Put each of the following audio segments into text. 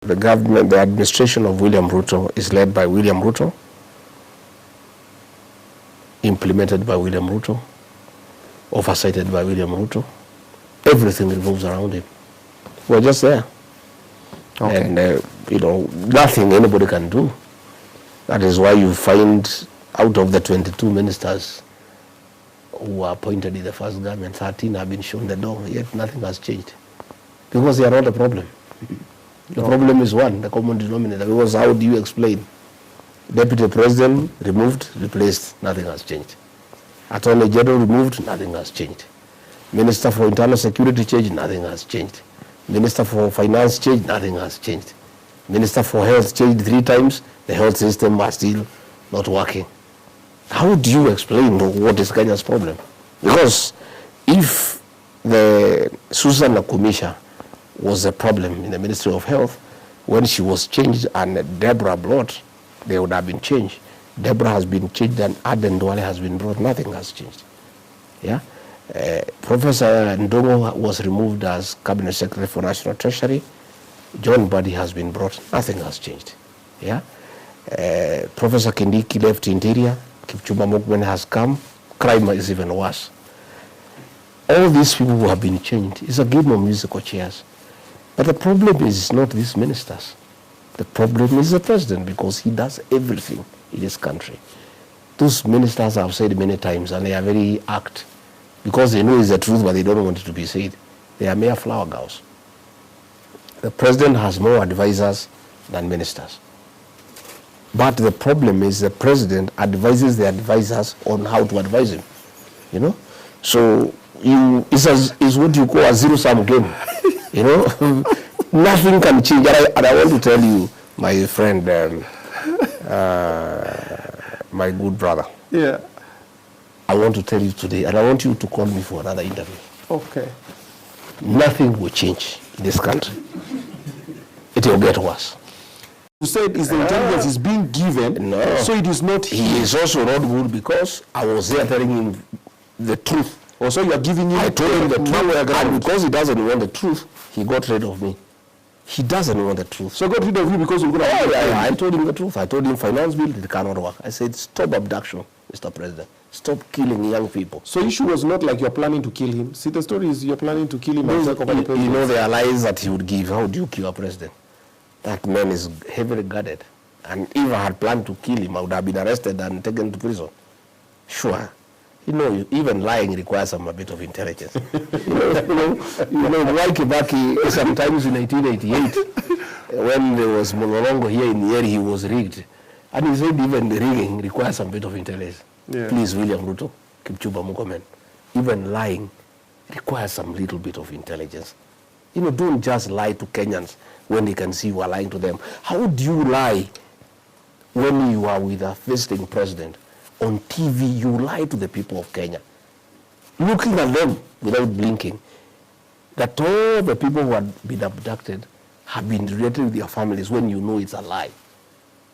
The government, the administration of William Ruto is led by William Ruto, implemented by William Ruto, oversighted by William Ruto. Everything revolves around him. We're just there. Okay. And, nothing anybody can do. That is why you find out of the 22 ministers who were appointed in the first government, 13 have been shown the door, yet nothing has changed. Because they are not the problem. The problem is one, the common denominator. Because how do you explain? Deputy President removed, replaced, nothing has changed. Attorney General removed, nothing has changed. Minister for Internal Security changed, nothing has changed. Minister for Finance changed, nothing has changed. Minister for Health changed 3 times, the health system are still not working. How do you explain what is Kenya's problem? Because if the Susan Nakumisha was a problem in the Ministry of Health, when she was changed and Deborah brought, they would have been changed. Deborah has been changed and Aden Duale has been brought, nothing has changed. Yeah? Professor Ndongo was removed as Cabinet Secretary for National Treasury. John Buddy has been brought, nothing has changed. Yeah? Professor Kindiki left Interior, Kipchumba Murkomen has come, crime is even worse. All these people who have been changed, it's a game of musical chairs. But the problem is not these ministers. The problem is the president, because he does everything in this country. Those ministers have said many times, and they are very act, because they know it's the truth, but they don't want it to be said. They are mere flower girls. The president has more advisors than ministers. But the problem is the president advises the advisors on how to advise him. You know? So it's what you call a zero-sum game. You know? Nothing can change. And I want to tell you, my friend, my good brother. Yeah. I want to tell you today, and I want you to call me for another interview. Okay. Nothing will change in this country. It will get worse. You said is the intelligence is being given, no. So it is not. He is also not good, because I was there telling him the truth. Also, you are giving him. I told him the truth, and because he doesn't want the truth, he got rid of me. He doesn't want the truth. So got rid of you because you're going to. I told him the truth. I told him finance bill, it cannot work. I said, stop abduction, Mr. President. Stop killing young people. So issue was not like you're planning to kill him. See, the story is you're planning to kill him. You know, there are lies that he would give. How do you kill a president? That man is heavily guarded. And if I had planned to kill him, I would have been arrested and taken to prison. Sure. You know, even lying requires a bit of intelligence. you know, Mwai Kibaki, sometimes in 1988, when there was Mololongo here in the area, he was rigged. And he said even the rigging requires a bit of intelligence. Yeah. Please, William Ruto, Kipchumba Murkomen, even lying requires some little bit of intelligence. You know, don't just lie to Kenyans when they can see you are lying to them. How do you lie when you are with a visiting president? On TV, you lie to the people of Kenya, looking at them without blinking, that all the people who have been abducted have been related with their families, when you know it's a lie.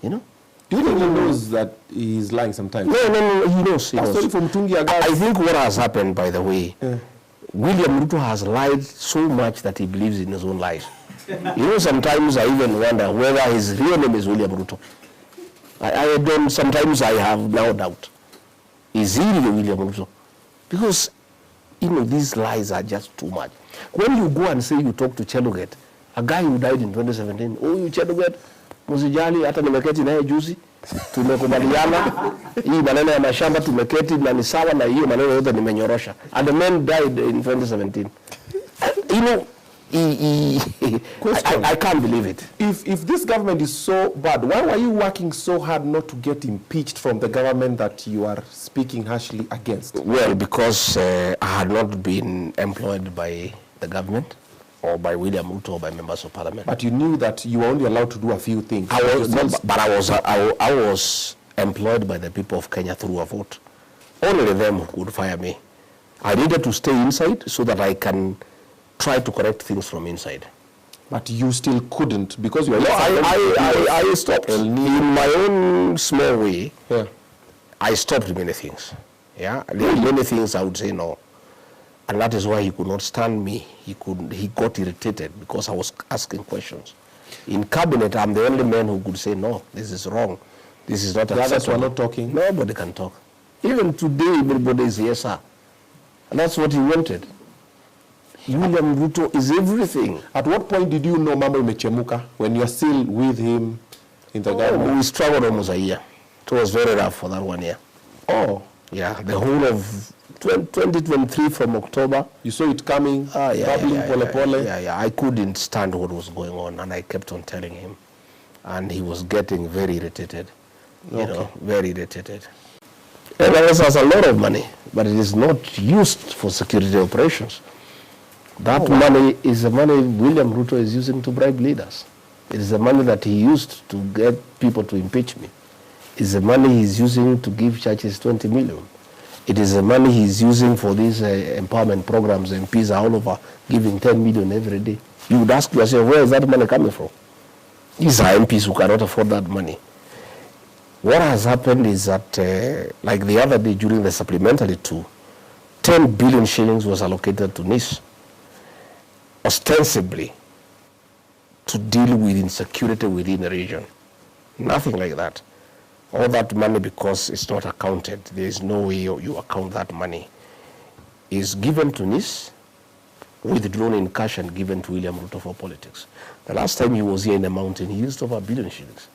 You know? Do you think he knows that he's lying sometimes? No, he knows. He knows. From I think what has happened, by the way, William Ruto has lied so much that he believes in his own lies. You know, sometimes I even wonder whether his real name is William Ruto. Sometimes I have no doubt. Is he really William Ruto? Because, you know, these lies are just too much. When you go and say you talk to Cheluget, a guy who died in 2017, oh, you Cheluget, Musijali, hata nimeketi naye juzi, tumekubaliana, hii maneno ya mashamba tumeketi na ni sawa na hiyo maneno yote nimenyorosha. And the man died in 2017. You know, I can't believe it. If this government is so bad, why were you working so hard not to get impeached from the government that you are speaking harshly against? Well, because I had not been employed by the government or by William Ruto or by members of parliament. But you knew that you were only allowed to do a few things. I was employed by the people of Kenya through a vote. Only them could fire me. I needed to stay inside so that I can try to correct things from inside. But you still couldn't because you were... No, I stopped. In my own small way, I stopped many things. Yeah, there are many things I would say no. And that is why he could not stand me. He got irritated because I was asking questions. In cabinet, I'm the only man who could say, no, this is wrong. This is not acceptable. The others were not talking? Nobody can talk. Even today, everybody is yes, sir. And that's what he wanted. William Ruto is everything. At what point did you know Mambo Mechemuka, when you're still with him in the government? We struggled almost a year. It was very rough for that 1 year. Oh. Yeah, the whole of 2023 from October. You saw it coming, bubbling, pole. Yeah. I couldn't stand what was going on, and I kept on telling him. And he was getting very irritated, you know, very irritated. NRS has a lot of money, but it is not used for security operations. That money is the money William Ruto is using to bribe leaders. It is the money that he used to get people to impeach me. It's the money he's using to give churches 20 million. It is the money he's using for these empowerment programs. MPs are all over giving 10 million every day. You would ask yourself, where is that money coming from? These are MPs who cannot afford that money. What has happened is that, like the other day during the supplementary 10 billion shillings was allocated to NIS, ostensibly to deal with insecurity within the region. Nothing like that. All that money, because it's not accounted, there is no way you account that money, is given to NIS, withdrawn in cash and given to William Ruto for politics. The last time he was here in the mountain, he used over 1 billion shillings.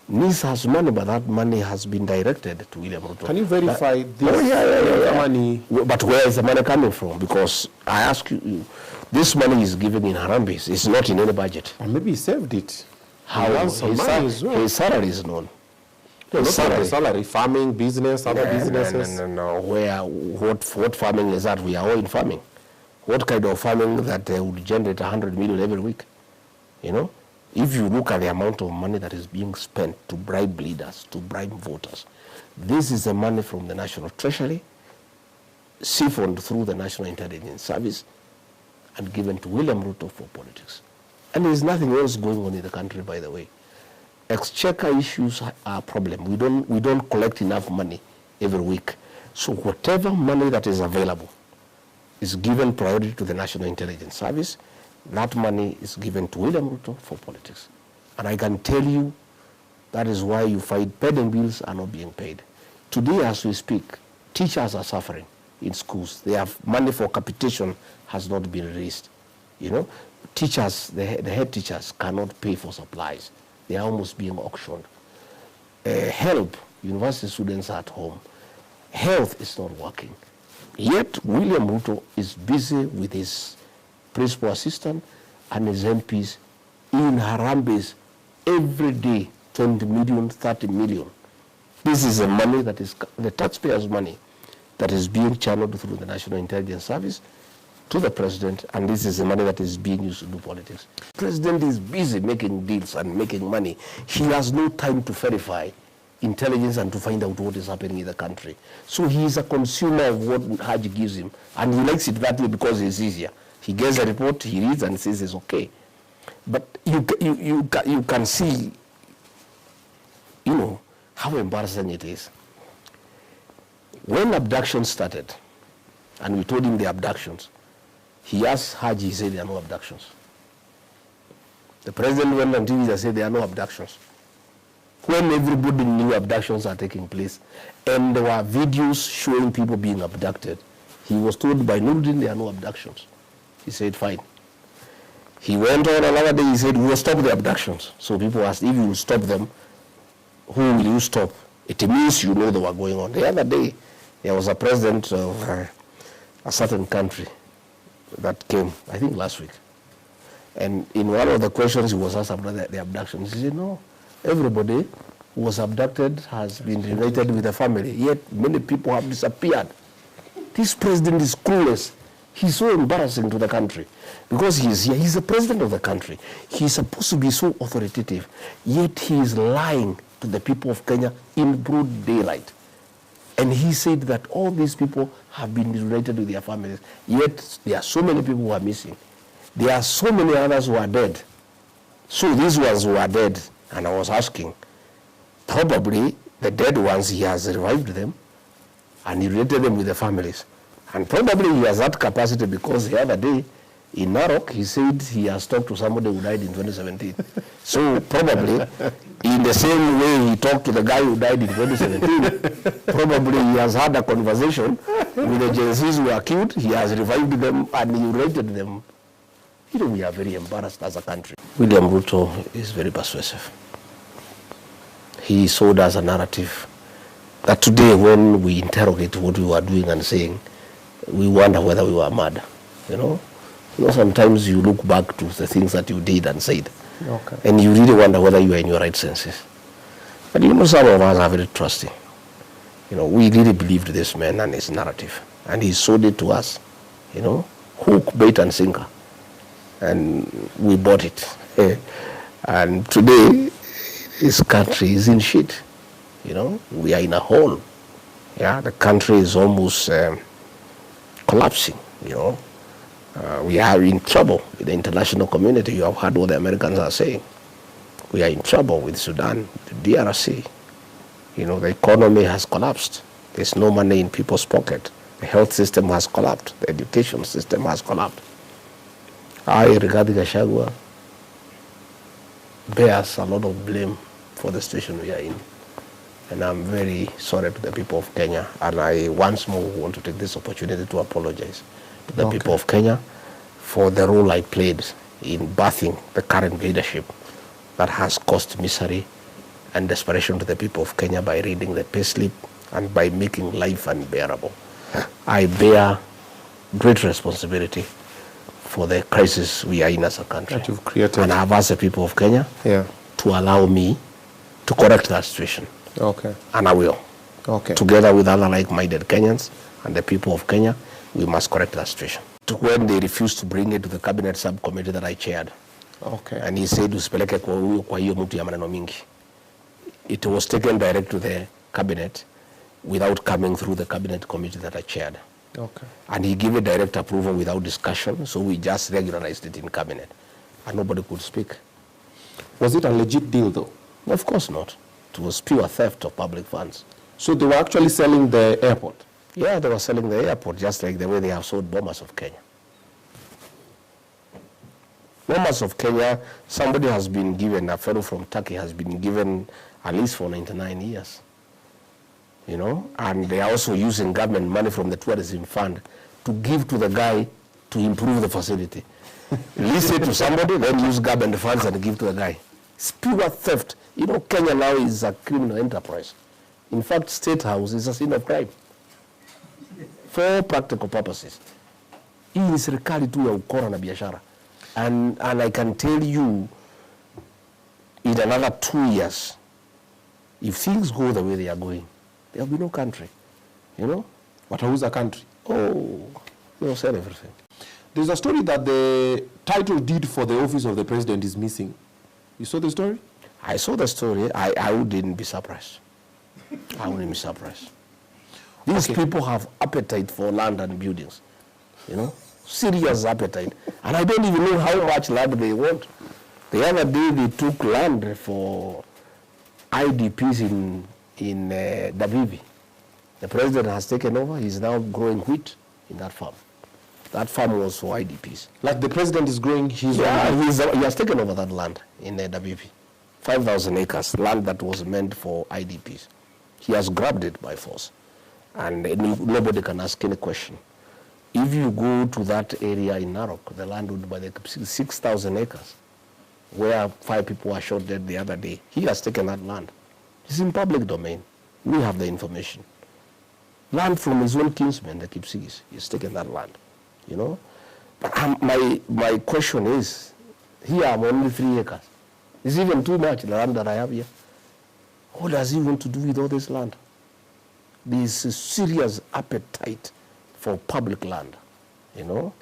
NIS has money, but that money has been directed to William Ruto. Can you verify this money? But where is the money coming from? Because I ask you, this money is given in Harambes. It's not in any budget. Or maybe he saved it. How? His salary is known. No, not salary, farming, business, other businesses. No. What farming is that? We are all in farming. What kind of farming that would generate 100 million every week? You know? If you look at the amount of money that is being spent to bribe leaders, to bribe voters, this is the money from the National Treasury, siphoned through the National Intelligence Service, and given to William Ruto for politics. And there is nothing else going on in the country, by the way. Exchequer issues are a problem. We don't collect enough money every week. So whatever money that is available is given priority to the National Intelligence Service. That money is given to William Ruto for politics. And I can tell you that is why you find pending bills are not being paid. Today, as we speak, teachers are suffering in schools. They have money for capitation has not been released. You know, teachers, the head teachers cannot pay for supplies. They are almost being auctioned. Help, university students are at home. Health is not working. Yet, William Ruto is busy with his principal assistant and his MPs in Harambes every day, 20 million, 30 million. This is the money that is the taxpayers' money that is being channeled through the National Intelligence Service to the president, and this is the money that is being used to do politics. The president is busy making deals and making money. He has no time to verify intelligence and to find out what is happening in the country. So he is a consumer of what Haji gives him, and he likes it that way because it's easier. He gets a report, he reads and says it's okay. But you can see, you know, how embarrassing it is. When abductions started, and we told him the abductions, he asked Haji, he said there are no abductions. The president went on TV and said there are no abductions. When everybody knew abductions are taking place, and there were videos showing people being abducted, he was told by Nuruddin there are no abductions. He said, fine. He went on another day, he said, we will stop the abductions. So people asked, if you will stop them, who will you stop? It means you know they were going on. The other day, there was a president of a certain country that came, I think last week. And in one of the questions he was asked about the abductions, he said, no, everybody who was abducted has been reunited with the family, yet many people have disappeared. This president is clueless. He's so embarrassing to the country because he is here. He's the president of the country. He's supposed to be so authoritative, yet he is lying to the people of Kenya in broad daylight. And he said that all these people have been reunited with their families, yet there are so many people who are missing. There are so many others who are dead. So these ones who are dead, and I was asking, probably the dead ones, he has revived them and he reunited them with their families. And probably he has that capacity because the other day In Narok, he said he has talked to somebody who died in 2017. So probably, in the same way he talked to the guy who died in 2017, probably he has had a conversation with the Gen Zs who are killed, he has revived them and he rated them. You know, we are very embarrassed as a country. William Ruto is very persuasive. He sold us a narrative that today when we interrogate what we were doing and saying, we wonder whether we were mad, you know. Sometimes you look back to the things that you did and said, and you really wonder whether you are in your right senses. But you know, some of us are very trusting. You know, we really believed this man and his narrative, and he sold it to us, you know, hook, bait, and sinker, and we bought it. And today, this country is in shit. You know, we are in a hole. Yeah, the country is almost collapsing. You know. We are in trouble with the international community. You have heard what the Americans are saying. We are in trouble with Sudan, the DRC. You know, the economy has collapsed. There's no money in people's pocket. The health system has collapsed. The education system has collapsed. I, regarding Gachagua, bears a lot of blame for the situation we are in. And I'm very sorry to the people of Kenya. And I once more want to take this opportunity to apologize to the people of Kenya for the role I played in birthing the current leadership that has caused misery and desperation to the people of Kenya by reading the payslip and by making life unbearable. I bear great responsibility for the crisis we are in as a country. That you've created. And I have asked the people of Kenya to allow me to correct that situation. And I will. Together with other like-minded Kenyans and the people of Kenya, we must correct that situation. When they refused to bring it to the cabinet subcommittee that I chaired, and he said, "Usipeleke kwa hiyo mtu ya maneno mingi." It was taken direct to the cabinet without coming through the cabinet committee that I chaired. And he gave a direct approval without discussion, so we just regularized it in cabinet, and nobody could speak. Was it a legit deal, though? Of course not. It was pure theft of public funds. So they were actually selling the airport? Yeah, they were selling the airport, just like the way they have sold Bombers of Kenya. Bombers of Kenya, somebody has been given, a fellow from Turkey has been given a lease for 99 years. You know, and they are also using government money from the tourism fund to give to the guy to improve the facility. Lease it to somebody, then use government funds and give to the guy. It's pure theft. You know, Kenya now is a criminal enterprise. In fact, Statehouse is a scene of crime. For practical purposes. Hii ni serikali tu ya ukora na biashara. And I can tell you, in another 2 years, if things go the way they are going, there will be no country. You know? Watauza country? Oh, they'll sell everything. There's a story that the title deed for the office of the president is missing. You saw the story? I saw the story. I wouldn't be surprised. I wouldn't be surprised. These people have appetite for land and buildings, you know, serious appetite. And I don't even know how much land they want. The other day they took land for IDPs in Davivi. The president has taken over. He's now growing wheat in that farm. That farm was for IDPs. Like the president is growing his own? He has taken over that land in Davivi. 5,000 acres, land that was meant for IDPs. He has grabbed it by force. And nobody can ask any question. If you go to that area in Narok, the land would by the 6,000 acres, where 5 people were shot dead the other day, he has taken that land. It's in public domain. We have the information. Land from his own kinsmen, the Kipsigis, he's taken that land, you know. But my question is, here I'm only 3 acres. It's even too much, the land that I have here. What does he want to do with all this land? There is a serious appetite for public land, you know.